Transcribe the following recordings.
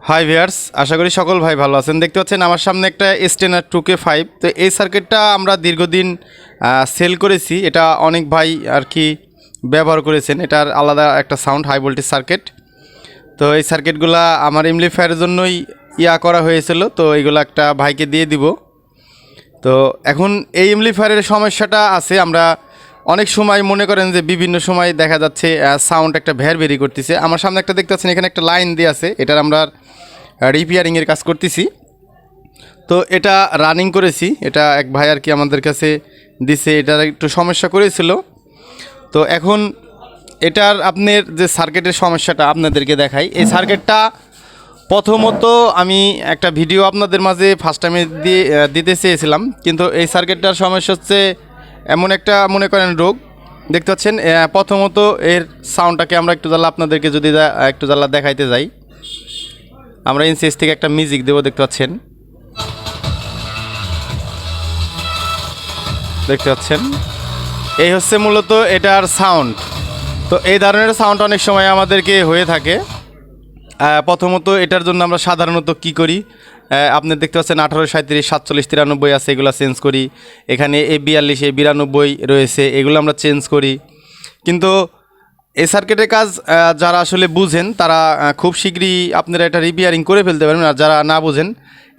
Hi viewers, আশা করি সকল ভাই ভালো আছেন। দেখতে পাচ্ছেন আমার সামনে একটা স্টেনার 2K5। তো এই সার্কিটটা আমরা দীর্ঘদিন সেল করেছি। এটা অনেক ভাই আর কি ব্যবহার করেছেন। এটার আলাদা একটা সাউন্ড, হাই ভোল্টেজ সার্কিট। তো এই সার্কিটগুলা আমার এমপ্লিফায়ারের জন্যই করা হয়েছিল। তো এইগুলো একটা ভাইকে দিয়ে দিব। তো এখন এই এমপ্লিফায়ারের সমস্যাটা আছে, আমরা অনেক সময় মনে করেন যে বিভিন্ন সময় দেখা যাচ্ছে সাউন্ড একটা বেরি করতেছে। আমার সামনে একটা দেখতে পাচ্ছেন, এখানে একটা লাইন দিয়ে আছে, এটার আমরা রিপেয়ারিংয়ের কাজ করতেছি। তো এটা রানিং করেছি, এটা এক ভাই আর কি আমাদের কাছে দিছে, এটার একটু সমস্যা করেছিল। তো এখন এটার আপনার যে সার্কিটের সমস্যাটা আপনাদেরকে দেখাই। এই সার্কিটটা প্রথমত আমি একটা ভিডিও আপনাদের মাঝে ফার্স্ট টাইমে দিতে চেয়েছিলাম, কিন্তু এই সার্কিটটার সমস্যা হচ্ছে এমন একটা মনে করেন রোগ। দেখতে পাচ্ছেন প্রথমত এর সাউন্ডটাকে আমরা একটু জ্বালা আপনাদেরকে যদি একটু জ্বালা দেখাইতে যাই, আমরা ইনসেস থেকে একটা মিউজিক দেবো। দেখতে পাচ্ছেন এই হচ্ছে মূলত এটার সাউন্ড। তো এই ধরনের সাউন্ড অনেক সময় আমাদেরকে হয়ে থাকে। প্রথমত এটার জন্য আমরা সাধারণত কি করি, আপনি দেখতে পাচ্ছেন 18, 37, 47, 93 আছে, এগুলো চেঞ্জ করি। এখানে A42, A92 রয়েছে, এগুলো আমরা চেঞ্জ করি। কিন্তু এই সার্কিটের কাজ যারা আসলে বুঝেন তারা খুব শীঘ্রই আপনারা এটা রিপেয়ারিং করে ফেলতে পারবেন। আর যারা না বুঝেন,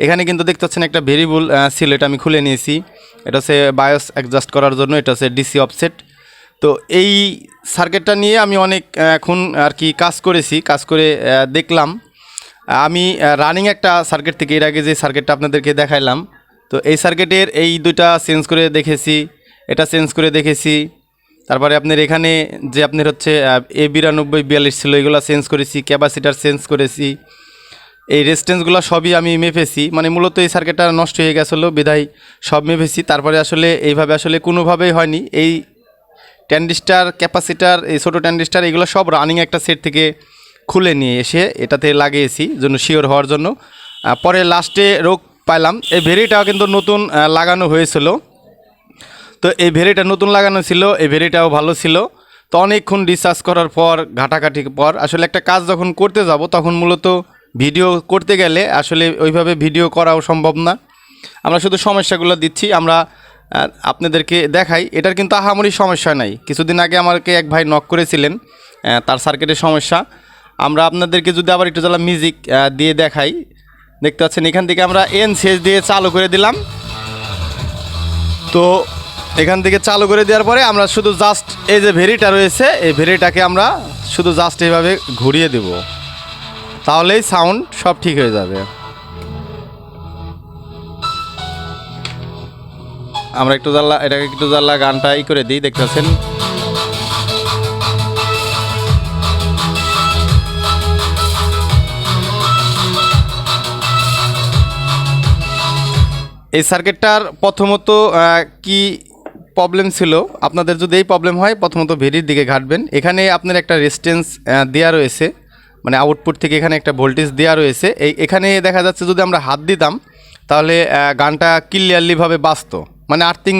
এখানে কিন্তু দেখতে পাচ্ছেন একটা ভেরিয়েবল ছিল, এটা আমি খুলে নিয়েছি। এটা হচ্ছে বায়োস অ্যাডজাস্ট করার জন্য, এটা হচ্ছে ডিসি অফসেট। তো এই সার্কিটটা নিয়ে আমি অনেক এখন আর কি কাজ করে দেখলাম। আমি রানিং একটা সার্কিট থেকে এর আগে যে সার্কিটটা আপনাদেরকে দেখাইলাম, তো এই সার্কিটের এই দুইটা চেঞ্জ করে দেখেছি, এটা চেঞ্জ করে দেখেছি। তারপরে আপনার এখানে যে আপনার হচ্ছে A92, 42 ছিল, এগুলো চেঞ্জ করেছি, ক্যাপাসিটার চেঞ্জ করেছি। এই রেজিস্ট্যান্সগুলো সবই আমি মেপেছি, মানে মূলত এই সার্কিটটা নষ্ট হয়ে গেছিলো বিধায় সব মেপেছি। তারপরে আসলে এইভাবে আসলে কোনোভাবেই হয়নি। এই ট্যান্ডিস্টার, ক্যাপাসিটার, এই ছোটো ট্যান্ডিস্টার, এগুলো সব রানিং একটা সেট থেকে খুলে নিয়ে এসে এটাতে লাগিয়েছি জন্য শিওর হওয়ার জন্য। পরে লাস্টে রোগ পাইলাম। এই ভেরিটাও কিন্তু নতুন লাগানো হয়েছিল। তো এই ভেরিটা নতুন লাগানো ছিল, এই ভেরিটাও ভালো ছিল। তো অনেকক্ষণ রিসার্চ করার পর, ঘাটাঘাটির পর আসলে একটা কাজ যখন করতে যাব, তখন মূলত ভিডিও করতে গেলে আসলে ওইভাবে ভিডিও করাও সম্ভব না। আমরা শুধু সমস্যাগুলো দিচ্ছি, আমরা আপনাদেরকে দেখাই। এটার কিন্তু আহামরি সমস্যা নাই। কিছুদিন আগে আমাকে এক ভাই নক করেছিলেন, তার সার্কিটের সমস্যা। আমরা আপনাদেরকে যদি আবার একটু জ্বালা মিউজিক দিয়ে দেখাই, দেখতে পাচ্ছেন এখান থেকে আমরা এনসিএস দিয়ে চালু করে দিলাম। তো এখান থেকে চালু করে দেওয়ার পরে আমরা শুধু জাস্ট এই যে ভেরিটা রয়েছে, এই ভেরিটাকে আমরা শুধু জাস্ট এইভাবে ঘুরিয়ে দেব, তাহলেই সাউন্ড সব ঠিক হয়ে যাবে। আমরা এটাকে একটু জ্বালা গানটা করে দিই। দেখতে পাচ্ছেন এই সার্কিটটার প্রথমত কি প্রবলেম ছিল, আপনাদের যদি এই প্রবলেম হয় প্রথমত ভেরির দিকে ঘাটবেন। এখানে আপনার একটা রেজিস্ট্যান্স দেওয়া রয়েছে, মানে আউটপুট থেকে এখানে একটা ভোল্টেজ দেওয়া রয়েছে। এখানে দেখা যাচ্ছে যদি আমরা হাত দিতাম তাহলে গানটা ক্লিয়ারলিভাবে বাজতো, মানে আর্থিং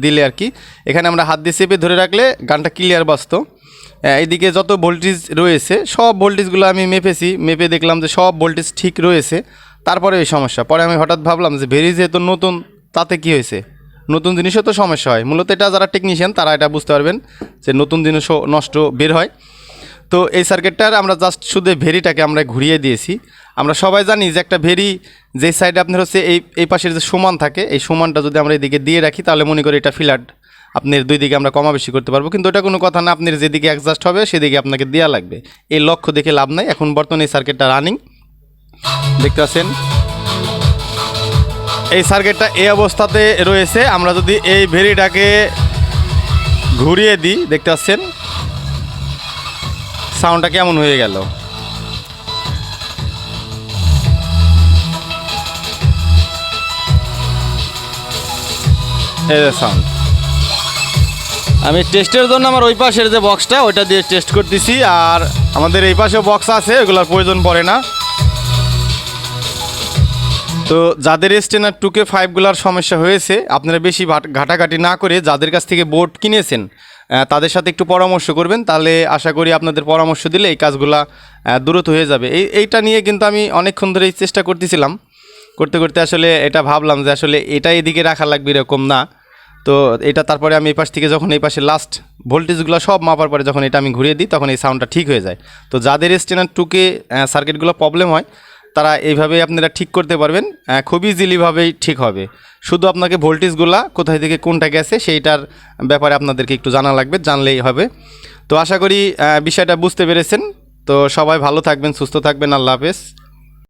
দিলে আর কি। এখানে আমরা হাত দিয়ে চেপে ধরে রাখলে গানটা ক্লিয়ার বাজতো। এইদিকে যত ভোল্টেজ রয়েছে সব ভোল্টেজগুলো আমি মেপে দেখলাম যে সব ভোল্টেজ ঠিক রয়েছে। তারপরে এই সমস্যা, পরে আমি হঠাৎ ভাবলাম যে ভেরি যেহেতু নতুন, তাতে কি হয়েছে, নতুন জিনিসও তো সমস্যা হয়। মূলত এটা যারা টেকনিশিয়ান তারা এটা বুঝতে পারবেন যে নতুন জিনিসও নষ্ট বের হয়। তো এই সার্কিটটার আমরা জাস্ট শুধু ভেরিটাকে আমরা ঘুরিয়ে দিয়েছি। আমরা সবাই জানি যে একটা ভেরি যে সাইডে আপনার হচ্ছে এই পাশের যে সমান থাকে, এই সমানটা যদি আমরা এদিকে দিয়ে রাখি তাহলে মনে করি এটা ফ্ল্যাট, আপনার দুই দিকে আমরা কমা বেশি করতে পারবো। কিন্তু ওটা কোনো কথা না, আপনার যেদিকে অ্যাডজাস্ট হবে সেদিকে আপনাকে দেওয়া লাগবে। এই লক্ষ্য দেখে লাভ নাই। এখন বর্তমানে এই সার্কিটটা রানিং, দেখতে পাচ্ছেন এই সার্কিটটা এই অবস্থাতে রয়েছে। আমরা যদি এই ভেরিটাকে ঘুরিয়ে দিই, দেখতে পাচ্ছেন সাউন্ডটা কেমন হয়ে গেল। এই যে সাউন্ড, আমি টেস্টের জন্য আমার ওই পাশের যে বক্সটা ওইটা দিয়ে টেস্ট করতেছি। আর আমাদের এই পাশেও বক্স আছে, ওগুলোর প্রয়োজন পড়ে না। তো যাদের স্টেনার 2K5গুলার সমস্যা হয়েছে, আপনারা বেশি ঘাটাঘাটি না করে যাদের কাছ থেকে বোর্ড কিনেছেন তাদের সাথে একটু পরামর্শ করবেন, তাহলে আশা করি আপনাদের পরামর্শ দিলে এই কাজগুলা দ্রুত হয়ে যাবে। এইটা নিয়ে কিন্তু আমি অনেকক্ষণ ধরেই চেষ্টা করতেছিলাম, করতে করতে আসলে এটা ভাবলাম যে আসলে এটা এদিকে রাখা লাগবে এরকম না। তো এটা তারপরে আমি এই পাশ থেকে যখন এই পাশে লাস্ট ভোল্টেজগুলো সব মাপার পরে যখন এটা আমি ঘুরিয়ে দিই তখন এই সাউন্ডটা ঠিক হয়ে যায়। তো যাদের স্টেনার 2K সার্কিটগুলো প্রবলেম হয় তারা এইভাবেই আপনারা ঠিক করতে পারবেন, খুব ইজিলিভাবেই ঠিক হবে। শুধু আপনাকে ভোল্টেজগুলা কোথায় থেকে কোনটা গেছে সেইটার ব্যাপারে আপনাদেরকে একটু জানা লাগবে, জানলেই হবে। তো আশা করি বিষয়টা বুঝতে পেরেছেন। তো সবাই ভালো থাকবেন, সুস্থ থাকবেন, আল্লাহ হাফেজ।